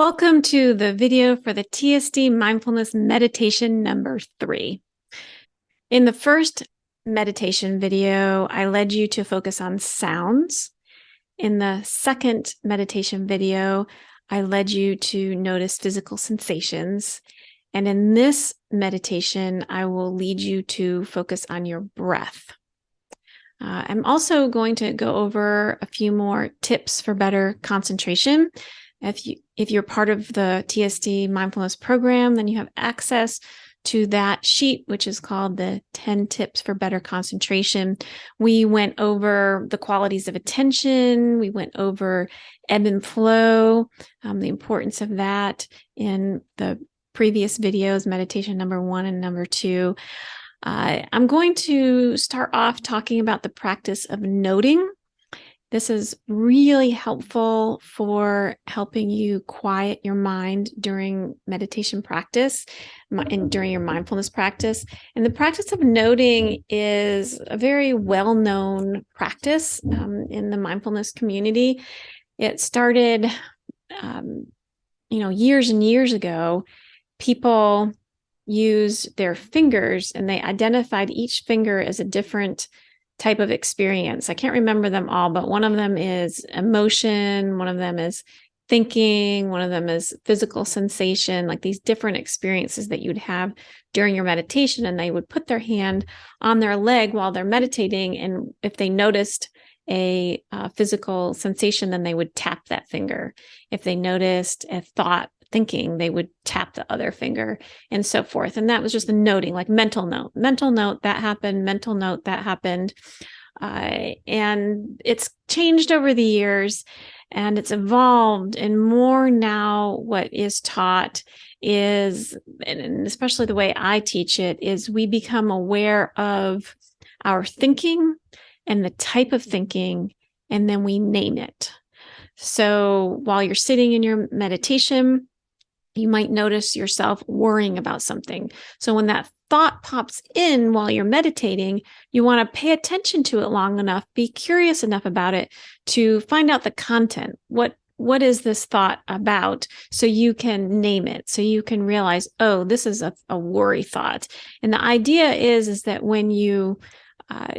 Welcome to the video for the TSD Mindfulness Meditation number 3. In the first meditation video, I led you to focus on sounds. In the second meditation video, I led you to notice physical sensations. And in this meditation, I will lead you to focus on your breath. I'm also going to go over a few more tips for better concentration. If you're part of the TSD Mindfulness program, then you have access to that sheet, which is called the 10 Tips for Better Concentration. We went over the qualities of attention. We went over ebb and flow, the importance of that in the previous videos, meditation number 1 and number 2. I'm going to start off talking about the practice of noting. This is really helpful for helping you quiet your mind during meditation practice and during your mindfulness practice. And the practice of noting is a very well-known practice in the mindfulness community. It started, years and years ago. People used their fingers and they identified each finger as a different type of experience. I can't remember them all, but one of them is emotion, one of them is thinking, one of them is physical sensation, like these different experiences that you'd have during your meditation. And they would put their hand on their leg while they're meditating. And if they noticed a physical sensation, then they would tap that finger. If they noticed a thought, thinking, they would tap the other finger and so forth. And that was just a noting, like mental note, that happened, mental note, that happened. And it's changed over the years and it's evolved, and more now what is taught is, and especially the way I teach it, is we become aware of our thinking and the type of thinking, and then we name it. So while you're sitting in your meditation, you might notice yourself worrying about something. So when that thought pops in while you're meditating, you want to pay attention to it long enough, be curious enough about it to find out the content. What is this thought about? So you can name it. So you can realize, oh, this is a worry thought. And the idea is that when you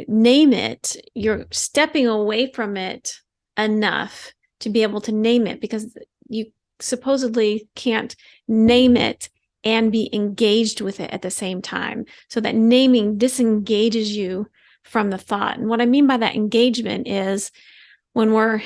name it, you're stepping away from it enough to be able to name it, because you supposedly can't name it and be engaged with it at the same time. So that naming disengages you from the thought. And what I mean by that engagement is when we're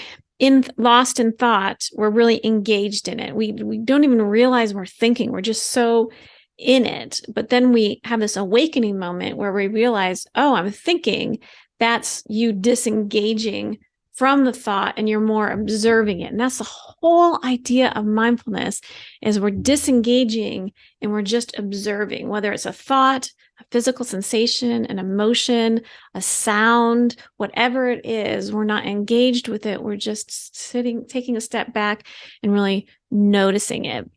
lost in thought, we're really engaged in it. We don't even realize we're thinking. We're just so in it. But then we have this awakening moment where we realize, oh, I'm thinking. That's you disengaging from the thought, and you're more observing it. And that's the whole idea of mindfulness, is we're disengaging and we're just observing, whether it's a thought, a physical sensation, an emotion, a sound, whatever it is. We're not engaged with it. We're just sitting, taking a step back and really noticing it.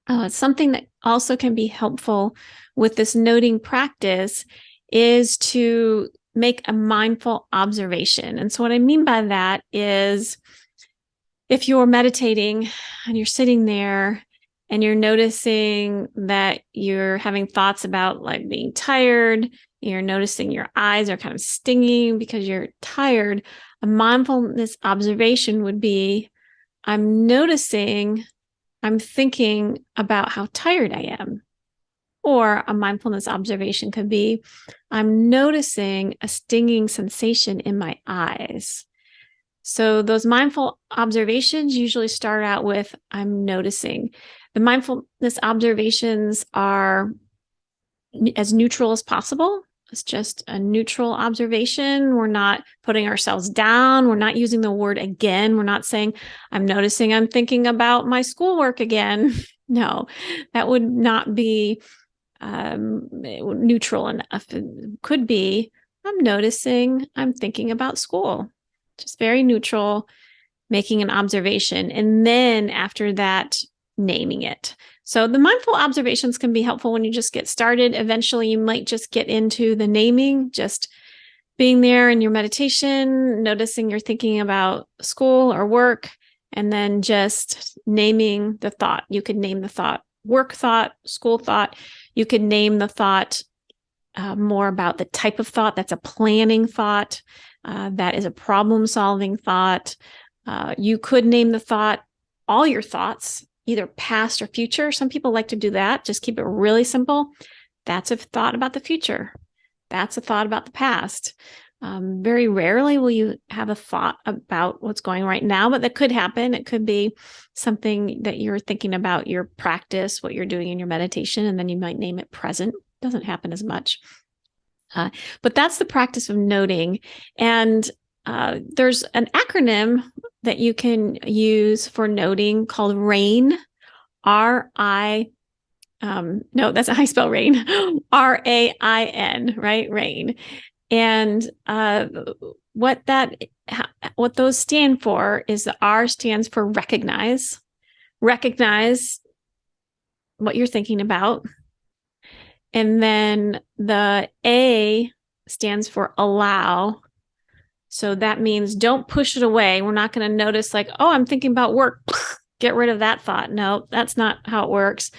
It's something that also can be helpful with this noting practice is to make a mindful observation. And so what I mean by that is, if you're meditating and you're sitting there and you're noticing that you're having thoughts about like being tired, you're noticing your eyes are kind of stinging because you're tired, a mindfulness observation would be, I'm thinking about how tired I am. Or a mindfulness observation could be, I'm noticing a stinging sensation in my eyes. So those mindful observations usually start out with, I'm noticing. The mindfulness observations are as neutral as possible. It's just a neutral observation. We're not putting ourselves down. We're not using the word again. We're not saying, I'm noticing I'm thinking about my schoolwork again. No, that would not be neutral enough. It could be, I'm noticing I'm thinking about school. Just very neutral, making an observation. And then after that, naming it. So the mindful observations can be helpful when you just get started. Eventually, you might just get into the naming, just being there in your meditation, noticing you're thinking about school or work, and then just naming the thought. You could name the thought work thought, school thought. You could name the thought more about the type of thought. That's a planning thought. That is a problem-solving thought. You could name the thought all your thoughts, either past or future. Some people like to do that. Just keep it really simple. That's a thought about the future. That's a thought about the past. Very rarely will you have a thought about what's going right now, but that could happen. It could be something that you're thinking about your practice, what you're doing in your meditation, and then you might name it present. Doesn't happen as much. But that's the practice of noting. And there's an acronym that you can use for noting called RAIN, R-I, no, that's how I spell rain, R-A-I-N, right? RAIN. And what those stand for is the R stands for recognize what you're thinking about. And then the A stands for allow. So that means don't push it away. We're not going to notice like, oh, I'm thinking about work. Get rid of that thought. No, that's not how it works.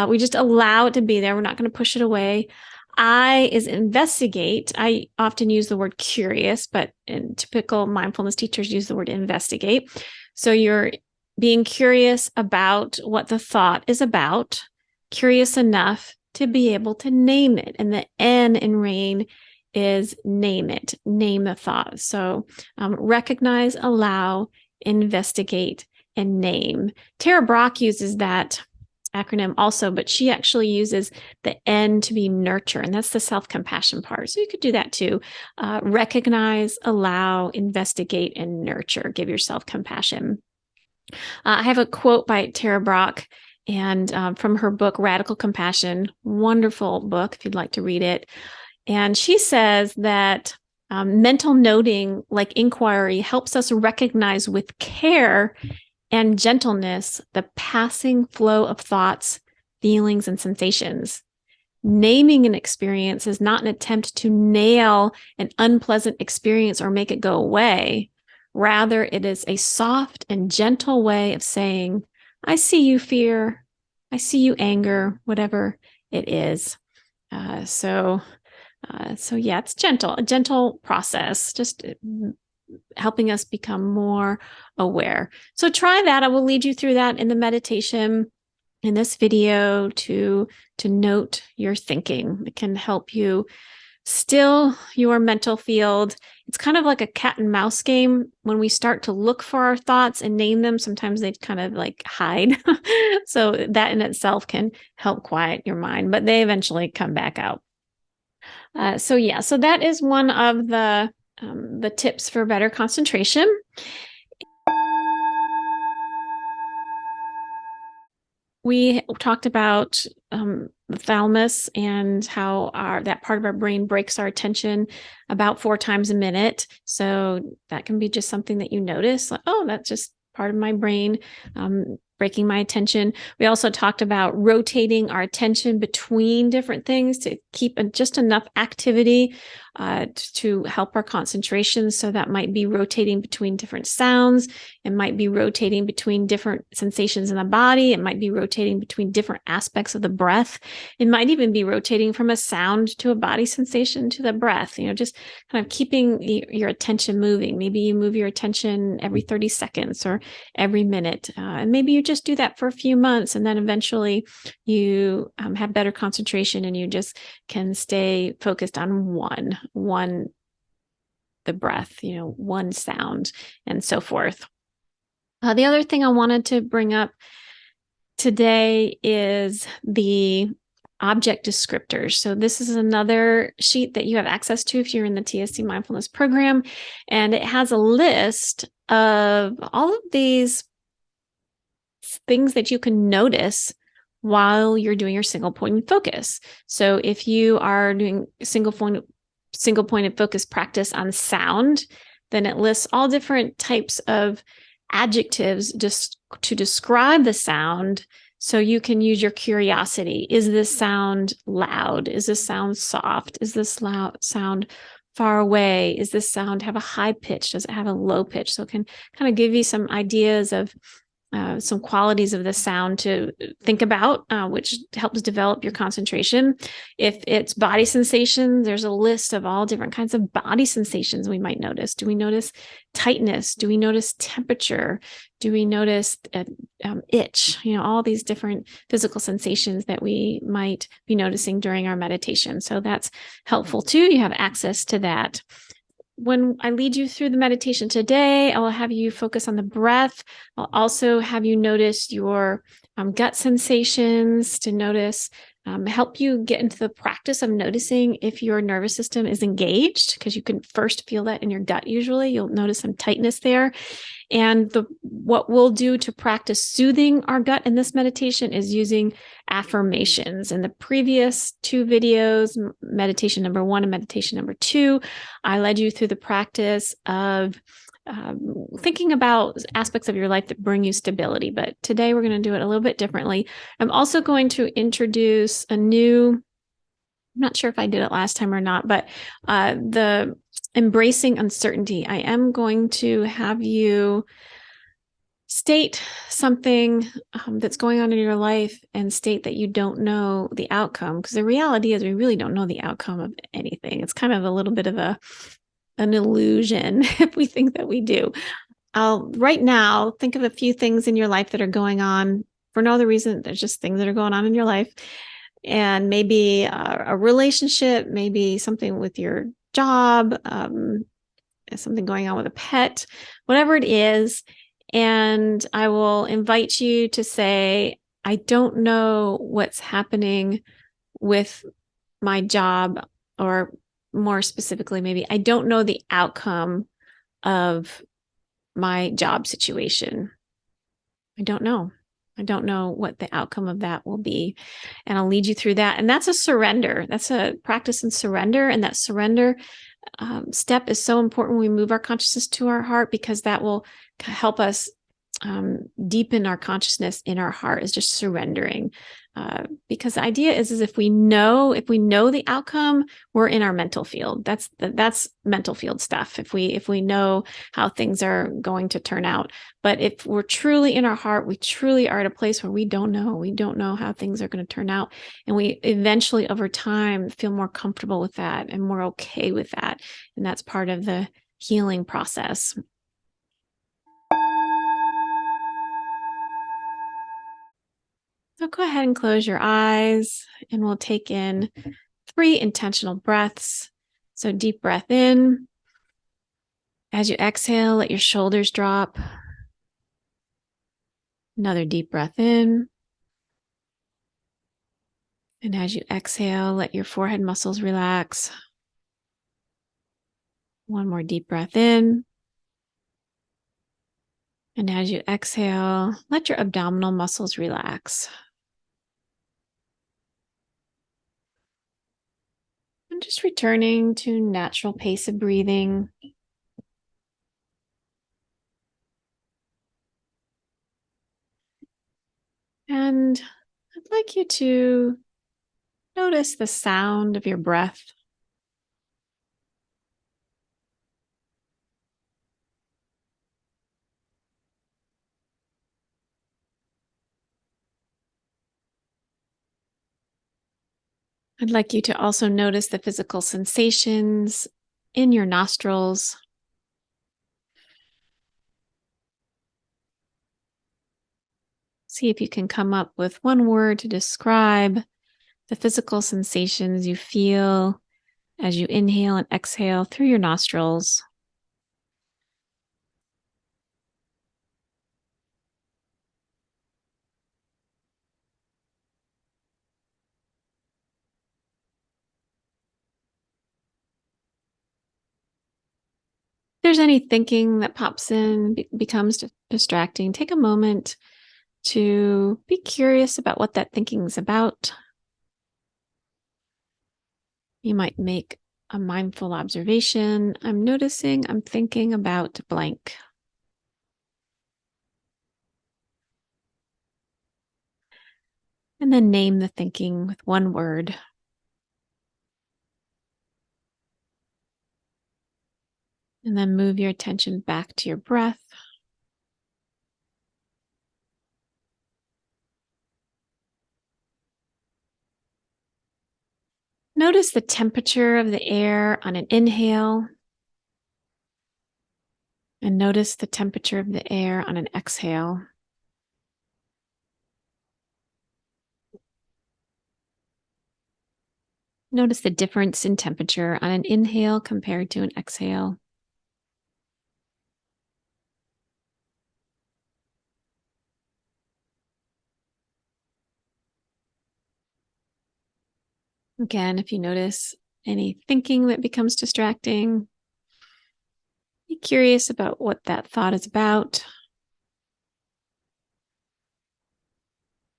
We just allow it to be there. We're not going to push it away. I is investigate. I often use the word curious, but in typical mindfulness teachers use the word investigate. So you're being curious about what the thought is about, curious enough to be able to name it. And the N in RAIN is name it, name the thought. So recognize, allow, investigate, and name. Tara Brach uses that acronym also, but she actually uses the N to be nurture, and that's the self-compassion part. So you could do that too. Recognize, allow, investigate, and nurture. Give yourself compassion. I have a quote by Tara Brach, and from her book, Radical Compassion. Wonderful book if you'd like to read it. And she says that mental noting, like inquiry, helps us recognize with care and gentleness the passing flow of thoughts, feelings, and sensations. Naming an experience is not an attempt to nail an unpleasant experience or make it go away. Rather, it is a soft and gentle way of saying, I see you, fear. I see you, anger, whatever it is. So yeah, it's gentle, a gentle process, just helping us become more aware. So try that. I will lead you through that in the meditation in this video to note your thinking. It can help you still your mental field. It's kind of like a cat and mouse game. When we start to look for our thoughts and name them, sometimes they kind of like hide. So that in itself can help quiet your mind, but they eventually come back out. So that is one of the tips for better concentration. We talked about the thalamus and how that part of our brain breaks our attention about 4 times a minute. So that can be just something that you notice, like, oh, that's just part of my brain breaking my attention. We also talked about rotating our attention between different things to keep just enough activity to help our concentration. So that might be rotating between different sounds. It might be rotating between different sensations in the body. It might be rotating between different aspects of the breath. It might even be rotating from a sound to a body sensation to the breath, just kind of keeping your attention moving. Maybe you move your attention every 30 seconds or every minute. And maybe you just do that for a few months, and then eventually you have better concentration and you just can stay focused on one, the breath, one sound, and so forth. The other thing I wanted to bring up today is the object descriptors. So this is another sheet that you have access to if you're in the TSD Mindfulness program, and it has a list of all of these things that you can notice while you're doing your single point focus. So if you are doing single pointed focus practice on sound, then it lists all different types of adjectives just to describe the sound. So you can use your curiosity. Is this sound loud? Is this sound soft? Is this sound far away? Is this sound have a high pitch? Does it have a low pitch? So it can kind of give you some ideas of some qualities of the sound to think about, which helps develop your concentration. If it's body sensations, there's a list of all different kinds of body sensations we might notice. Do we notice tightness? Do we notice temperature? Do we notice itch? All these different physical sensations that we might be noticing during our meditation. So that's helpful too. You have access to that. When I lead you through the meditation today, I will have you focus on the breath. I'll also have you notice your gut sensations, to notice, help you get into the practice of noticing if your nervous system is engaged, because you can first feel that in your gut usually. You'll notice some tightness there. And what we'll do to practice soothing our gut in this meditation is using affirmations. In the previous two videos, meditation number 1 and meditation number 2, I led you through the practice of thinking about aspects of your life that bring you stability. But today we're going to do it a little bit differently. I'm also going to introduce a new, I'm not sure if I did it last time or not, but the embracing uncertainty. I am going to have you state something that's going on in your life and state that you don't know the outcome, because the reality is we really don't know the outcome of anything. It's kind of a little bit of an illusion if we think that we do. Right now, think of a few things in your life that are going on for no other reason. There's just things that are going on in your life. And maybe a relationship, maybe something with your job, something going on with a pet, whatever it is. And I will invite you to say, I don't know what's happening with my job, or more specifically, maybe I don't know the outcome of my job situation. I don't know. I don't know what the outcome of that will be. And I'll lead you through that. And that's a surrender. That's a practice in surrender. And that surrender step is so important when we move our consciousness to our heart, because that will help us deepen our consciousness in our heart, is just surrendering. Because the idea is if we know the outcome, we're in our mental field. That's mental field stuff. If we know how things are going to turn out, but if we're truly in our heart, we truly are at a place where we don't know how things are going to turn out, and we eventually over time feel more comfortable with that and more okay with that, and that's part of the healing process. So go ahead and close your eyes, and we'll take in 3 intentional breaths. So deep breath in. As you exhale, let your shoulders drop. Another deep breath in. And as you exhale, let your forehead muscles relax. One more deep breath in. And as you exhale, let your abdominal muscles relax. And just returning to natural pace of breathing. And I'd like you to notice the sound of your breath. I'd like you to also notice the physical sensations in your nostrils. See if you can come up with one word to describe the physical sensations you feel as you inhale and exhale through your nostrils. If there's any thinking that pops in, becomes distracting, take a moment to be curious about what that thinking is about. You might make a mindful observation. I'm noticing I'm thinking about blank. And then name the thinking with one word. And then move your attention back to your breath. Notice the temperature of the air on an inhale, and notice the temperature of the air on an exhale. Notice the difference in temperature on an inhale compared to an exhale. Again, if you notice any thinking that becomes distracting, be curious about what that thought is about.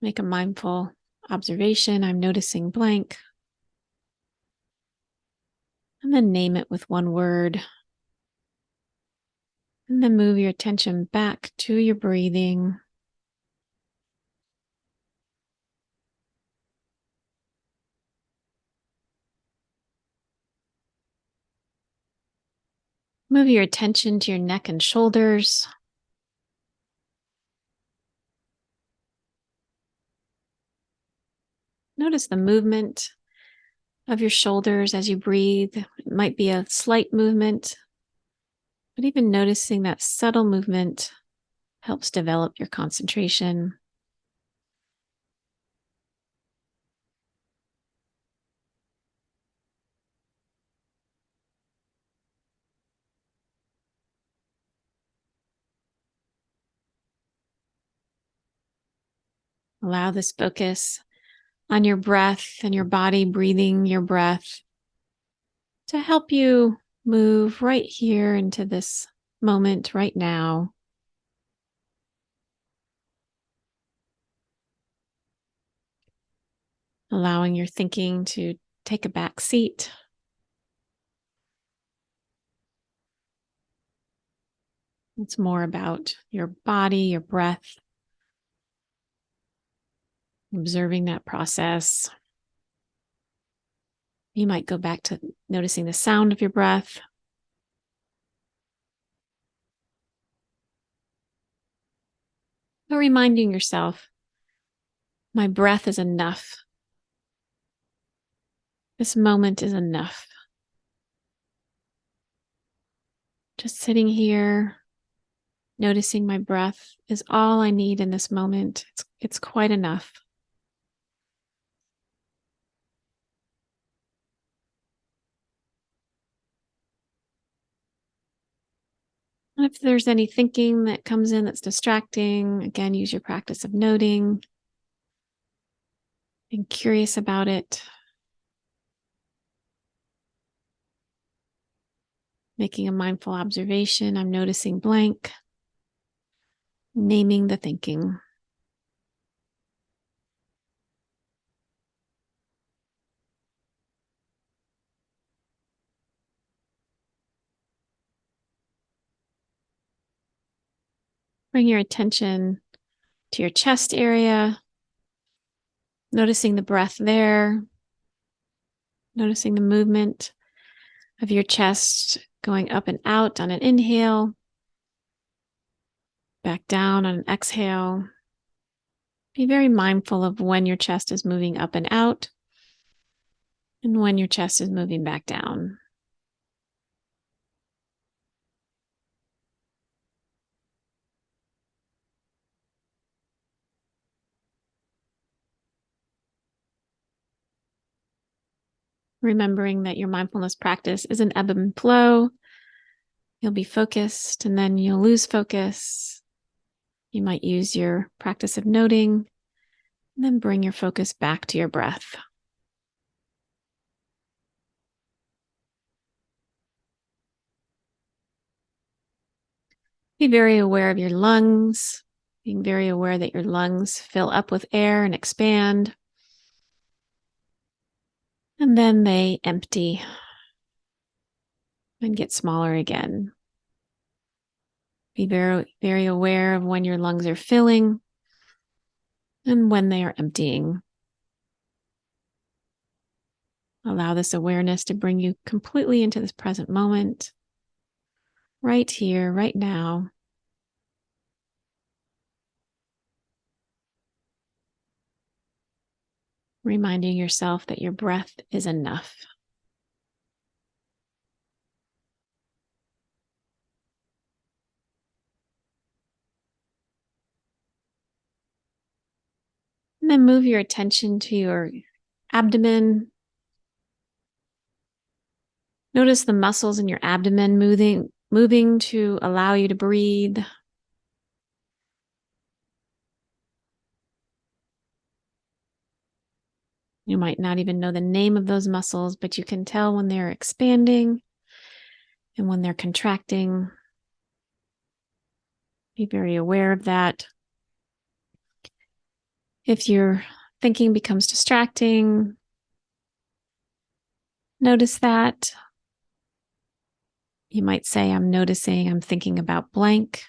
Make a mindful observation. I'm noticing blank. And then name it with one word. And then move your attention back to your breathing. Move your attention to your neck and shoulders. Notice the movement of your shoulders as you breathe. It might be a slight movement, but even noticing that subtle movement helps develop your concentration. Allow this focus on your breath and your body breathing your breath to help you move right here into this moment right now. Allowing your thinking to take a back seat. It's more about your body, your breath, observing that process. You might go back to noticing the sound of your breath. But reminding yourself, my breath is enough. This moment is enough. Just sitting here, noticing my breath is all I need in this moment. It's quite enough. And if there's any thinking that comes in that's distracting, again, use your practice of noting, being curious about it, making a mindful observation. I'm noticing blank, naming the thinking. Bring your attention to your chest area, noticing the breath there, noticing the movement of your chest going up and out on an inhale, back down on an exhale. Be very mindful of when your chest is moving up and out and when your chest is moving back down. Remembering that your mindfulness practice is an ebb and flow. You'll be focused and then you'll lose focus. You might use your practice of noting and then bring your focus back to your breath. Be very aware of your lungs, being very aware that your lungs fill up with air and expand. And then they empty and get smaller again. Be very, very aware of when your lungs are filling and when they are emptying. Allow this awareness to bring you completely into this present moment. right here, right now. Reminding yourself that your breath is enough. And then move your attention to your abdomen. Notice the muscles in your abdomen moving to allow you to breathe. You might not even know the name of those muscles, but you can tell when they're expanding and when they're contracting. Be very aware of that. If your thinking becomes distracting, notice that. You might say, I'm noticing, I'm thinking about blank.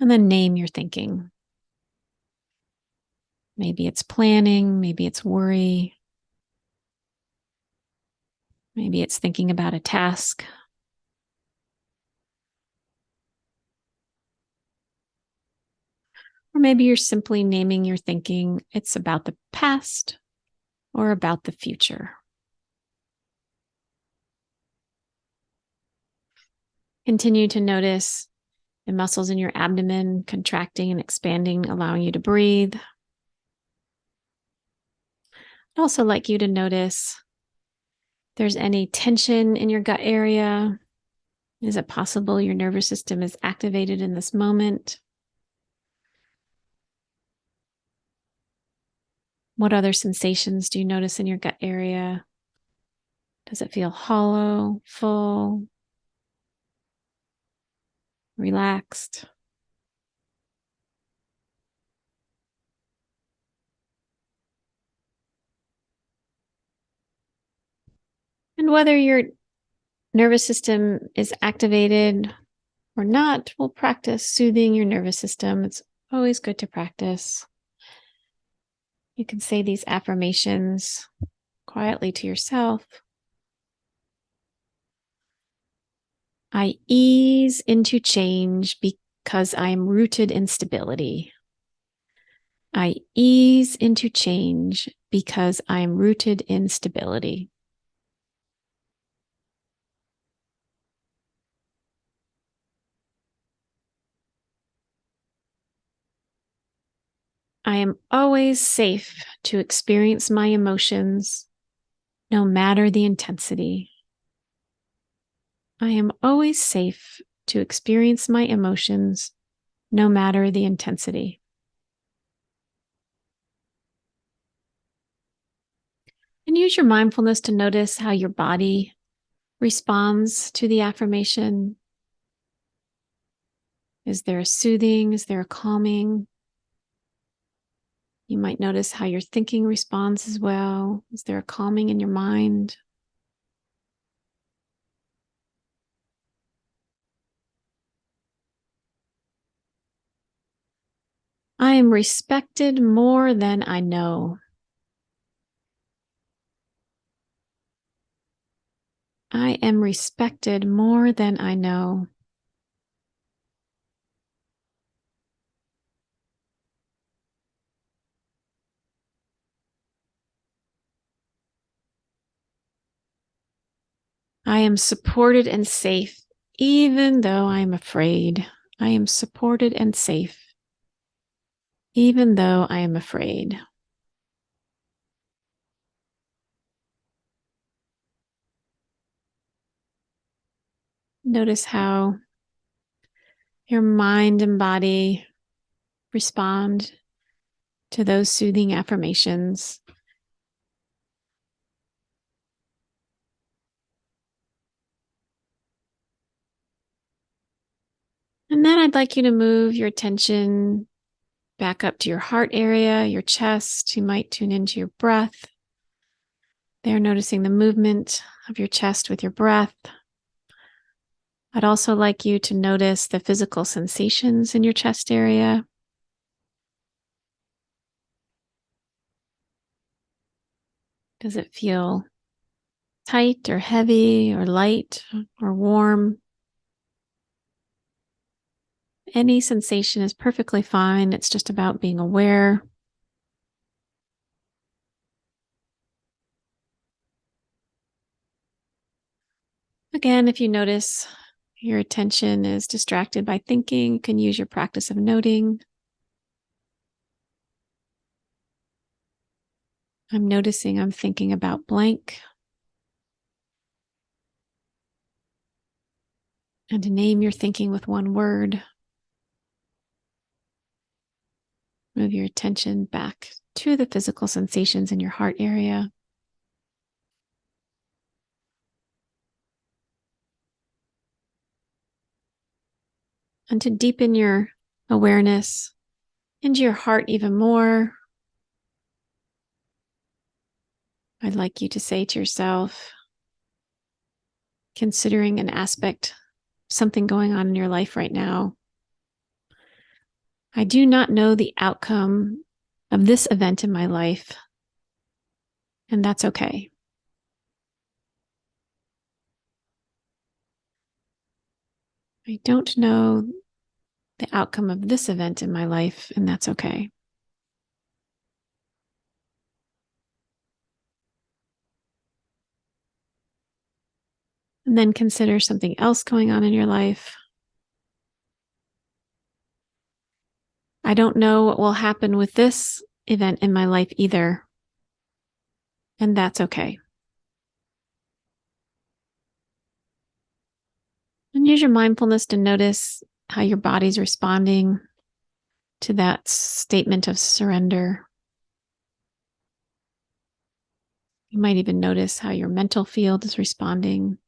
And then name your thinking. Maybe it's planning, maybe it's worry, maybe it's thinking about a task. Or maybe you're simply naming your thinking. It's about the past or about the future. Continue to notice the muscles in your abdomen contracting and expanding, allowing you to breathe. I'd also like you to notice if there's any tension in your gut area. Is it possible your nervous system is activated in this moment? What other sensations do you notice in your gut area? Does it feel hollow, full, relaxed? And whether your nervous system is activated or not, we'll practice soothing your nervous system. It's always good to practice. You can say these affirmations quietly to yourself. I ease into change because I'm rooted in stability. I ease into change because I'm rooted in stability. I am always safe to experience my emotions, no matter the intensity. I am always safe to experience my emotions, no matter the intensity. And use your mindfulness to notice how your body responds to the affirmation. Is there a soothing? Is there a calming? You might notice how your thinking responds as well. Is there a calming in your mind? I am respected more than I know. I am respected more than I know. I am supported and safe, even though I am afraid. I am supported and safe, even though I am afraid. Notice how your mind and body respond to those soothing affirmations. And then I'd like you to move your attention back up to your heart area, your chest. You might tune into your breath. There, noticing the movement of your chest with your breath. I'd also like you to notice the physical sensations in your chest area. Does it feel tight or heavy or light or warm. Any sensation is perfectly fine. It's just about being aware. Again, if you notice your attention is distracted by thinking, you can use your practice of noting. I'm noticing I'm thinking about blank. And to name your thinking with one word. Move your attention back to the physical sensations in your heart area. And to deepen your awareness into your heart even more, I'd like you to say to yourself, considering an aspect, something going on in your life right now, I do not know the outcome of this event in my life, and that's okay. I don't know the outcome of this event in my life, and that's okay. And then consider something else going on in your life. I don't know what will happen with this event in my life either, and that's okay. And use your mindfulness to notice how your body's responding to that statement of surrender. You might even notice how your mental field is responding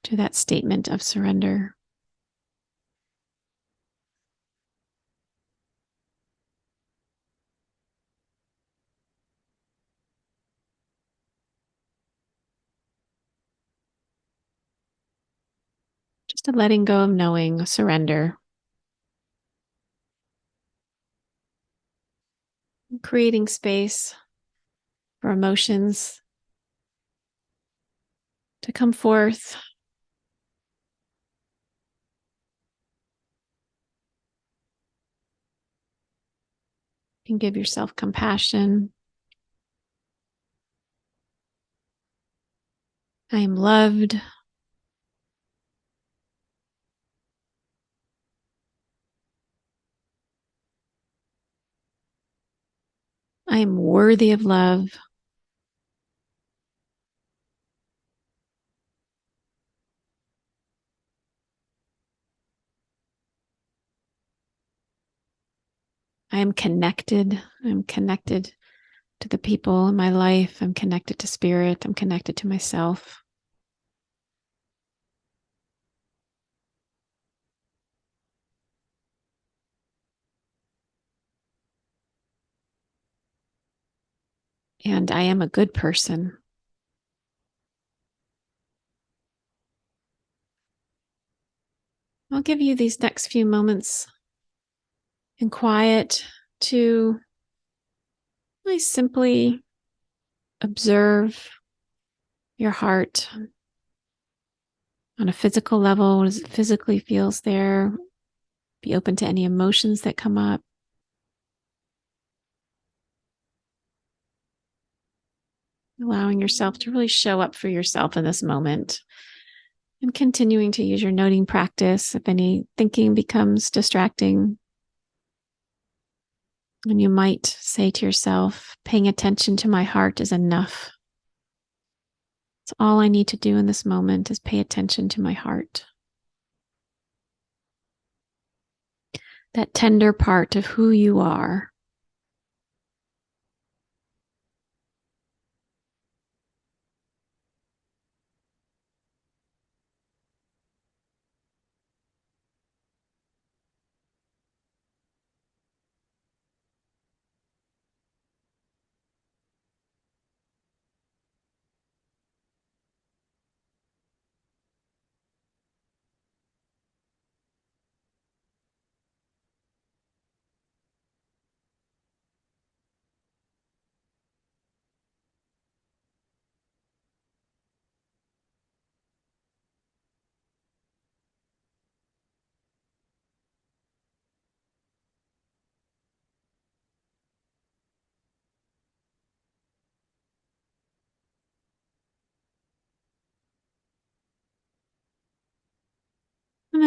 to that statement of surrender. Just a letting go of knowing, a surrender. Creating space for emotions to come forth. You can give yourself compassion. I am loved. I am worthy of love. I am connected. I'm connected to the people in my life. I'm connected to spirit. I'm connected to myself. And I am a good person. I'll give you these next few moments in quiet to really simply observe your heart on a physical level. What it physically feels there? Be open to any emotions that come up. Allowing yourself to really show up for yourself in this moment. And continuing to use your noting practice if any thinking becomes distracting. And you might say to yourself, paying attention to my heart is enough. It's all I need to do in this moment is pay attention to my heart. That tender part of who you are.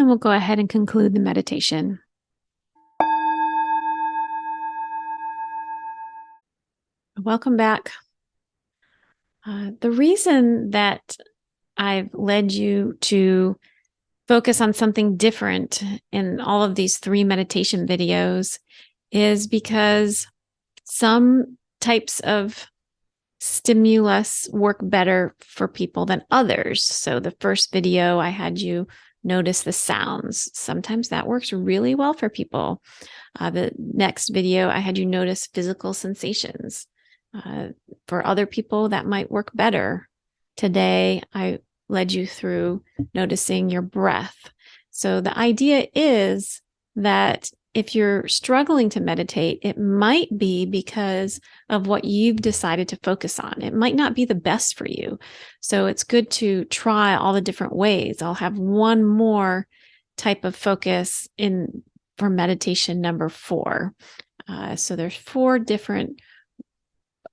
then we'll go ahead and conclude the meditation. Welcome back. The reason that I've led you to focus on something different in all of these 3 meditation videos is because some types of stimulus work better for people than others. So the first video, I had you notice the sounds. Sometimes that works really well for people. The next video, I had you notice physical sensations. For other people, that might work better. Today, I led you through noticing your breath. So the idea is that if you're struggling to meditate, it might be because of what you've decided to focus on. It might not be the best for you. So it's good to try all the different ways. I'll have one more type of focus for meditation number 4. So there's 4 different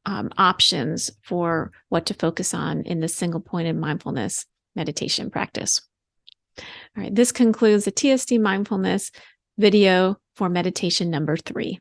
options for what to focus on in the single-pointed mindfulness meditation practice. All right, this concludes the TSD Mindfulness video for meditation number 3.